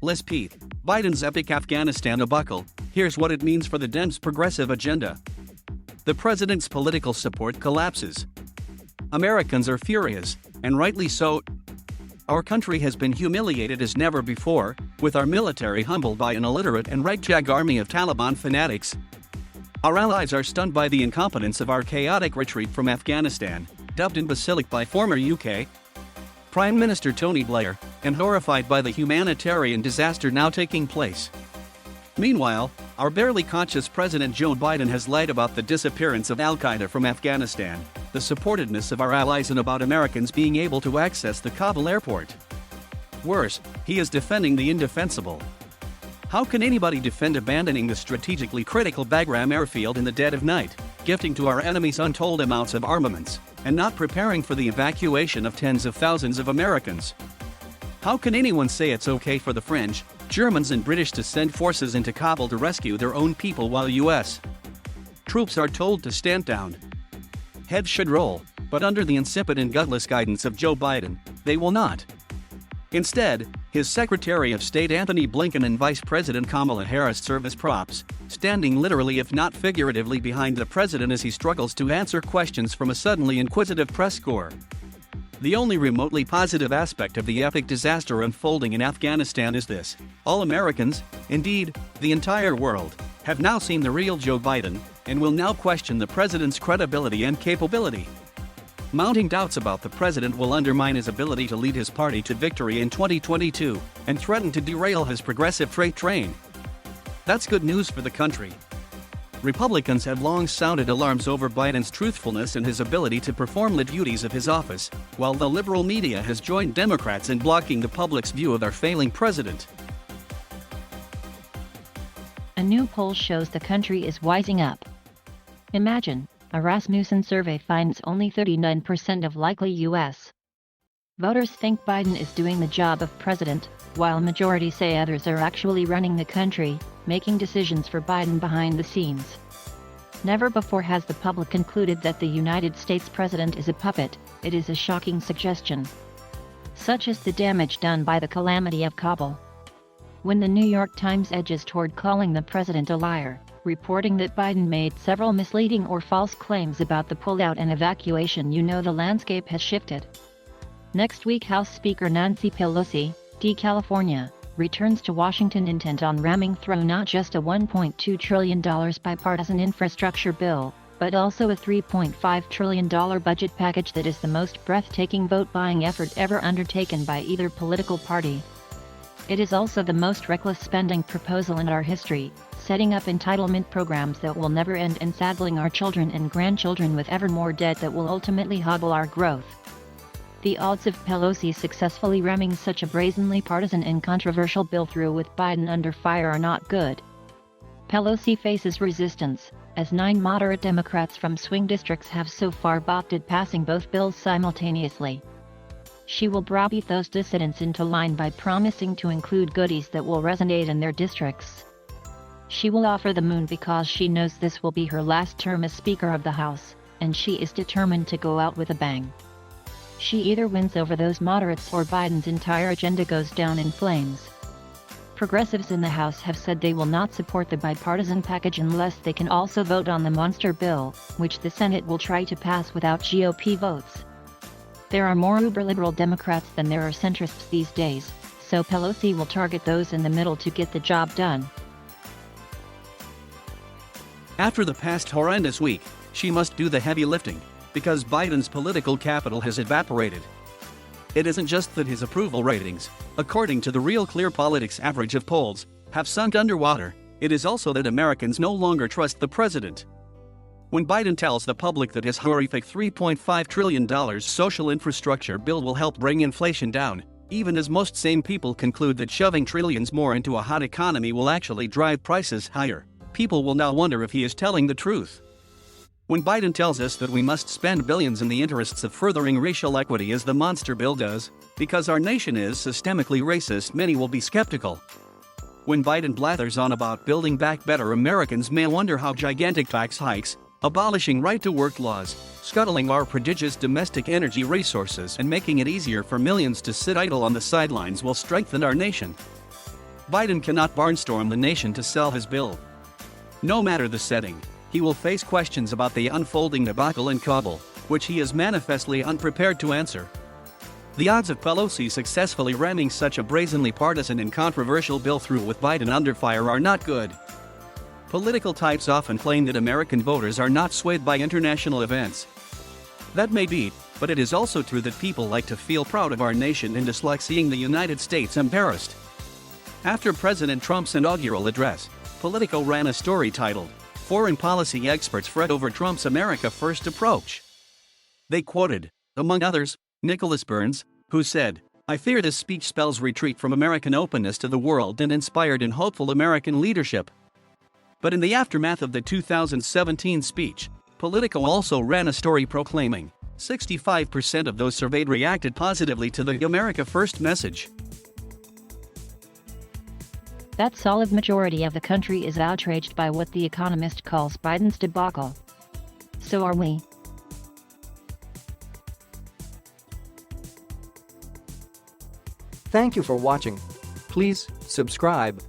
Let's peek. Biden's epic Afghanistan debacle. Here's what it means for the Dems' progressive agenda. The president's political support collapses. Americans are furious, and rightly so. Our country has been humiliated as never before, with our military humbled by an illiterate and ragtag army of Taliban fanatics. Our allies are stunned by the incompetence of our chaotic retreat from Afghanistan, dubbed imbecilic by former U.K.Prime Minister Tony Blair, and horrified by the humanitarian disaster now taking place. Meanwhile, our barely conscious President Joe Biden has lied about the disappearance of Al-Qaeda from Afghanistan, the supportedness of our allies, and about Americans being able to access the Kabul airport. Worse, he is defending the indefensible. How can anybody defend abandoning the strategically critical Bagram airfield in the dead of night, gifting to our enemies untold amounts of armaments, and not preparing for the evacuation of tens of thousands of Americans? How can anyone say it's okay for the French, Germans and British to send forces into Kabul to rescue their own people while U.S. troops are told to stand down? Heads should roll, but under the insipid and gutless guidance of Joe Biden, they will not. Instead, his Secretary of State Antony Blinken and Vice President Kamala Harris serve as props, standing literally if not figuratively behind the president as he struggles to answer questions from a suddenly inquisitive press corps. The only remotely positive aspect of the epic disaster unfolding in Afghanistan is this: all Americans, indeed, the entire world, have now seen the real Joe Biden, and will now question the president's credibility and capability. Mounting doubts about the president will undermine his ability to lead his party to victory in 2022, and threaten to derail his progressive freight train. That's good news for the country. Republicans have long sounded alarms over Biden's truthfulness and his ability to perform the duties of his office, while the liberal media has joined Democrats in blocking the public's view of our failing president. A new poll shows the country is wising up. Imagine, a Rasmussen survey finds only 39% of likely U.S. voters think Biden is doing the job of president, while majority say others are actually running the country, making decisions for Biden behind the scenes. Never before has the public concluded that the United States president is a puppet. It is a shocking suggestion. Such is the damage done by the calamity of Kabul. When the New York Times edges toward calling the president a liar, reporting that Biden made several misleading or false claims about the pullout and evacuation, you know the landscape has shifted. Next week, House Speaker Nancy Pelosi, D. California, returns to Washington intent on ramming through not just a $1.2 trillion bipartisan infrastructure bill, but also a $3.5 trillion budget package that is the most breathtaking vote-buying effort ever undertaken by either political party. It is also the most reckless spending proposal in our history, setting up entitlement programs that will never end and saddling our children and grandchildren with ever more debt that will ultimately hobble our growth. The odds of Pelosi successfully ramming such a brazenly partisan and controversial bill through with Biden under fire are not good. Pelosi faces resistance, as 9 moderate Democrats from swing districts have so far balked passing both bills simultaneously. She will browbeat those dissidents into line by promising to include goodies that will resonate in their districts. She will offer the moon because she knows this will be her last term as Speaker of the House, and she is determined to go out with a bang. She either wins over those moderates or Biden's entire agenda goes down in flames. Progressives in the House have said they will not support the bipartisan package unless they can also vote on the monster bill, which the Senate will try to pass without GOP votes. There are more uber-liberal Democrats than there are centrists these days, so Pelosi will target those in the middle to get the job done. After the past horrendous week, she must do the heavy lifting, because Biden's political capital has evaporated. It isn't just that his approval ratings, according to the Real Clear Politics average of polls, have sunk underwater, it is also that Americans no longer trust the president. When Biden tells the public that his horrific $3.5 trillion social infrastructure bill will help bring inflation down, even as most sane people conclude that shoving trillions more into a hot economy will actually drive prices higher, people will now wonder if he is telling the truth. When Biden tells us that we must spend billions in the interests of furthering racial equity as the monster bill does, because our nation is systemically racist, many will be skeptical. When Biden blathers on about building back better, Americans may wonder how gigantic tax hikes, abolishing right-to-work laws, scuttling our prodigious domestic energy resources and making it easier for millions to sit idle on the sidelines will strengthen our nation. Biden cannot barnstorm the nation to sell his bill. No matter the setting, he will face questions about the unfolding debacle in Kabul, which he is manifestly unprepared to answer. The odds of Pelosi successfully ramming such a brazenly partisan and controversial bill through with Biden under fire are not good. Political types often claim that American voters are not swayed by international events. That may be, but it is also true that people like to feel proud of our nation and dislike seeing the United States embarrassed. After President Trump's inaugural address, Politico ran a story titled, "Foreign Policy Experts Fret Over Trump's America First Approach." They quoted, among others, Nicholas Burns, who said, "I fear this speech spells retreat from American openness to the world and inspired and hopeful American leadership." But in the aftermath of the 2017 speech, Politico also ran a story proclaiming 65% of those surveyed reacted positively to the America First message. That solid majority of the country is outraged by what The Economist calls Biden's debacle. So are we. Thank you for watching. Please subscribe.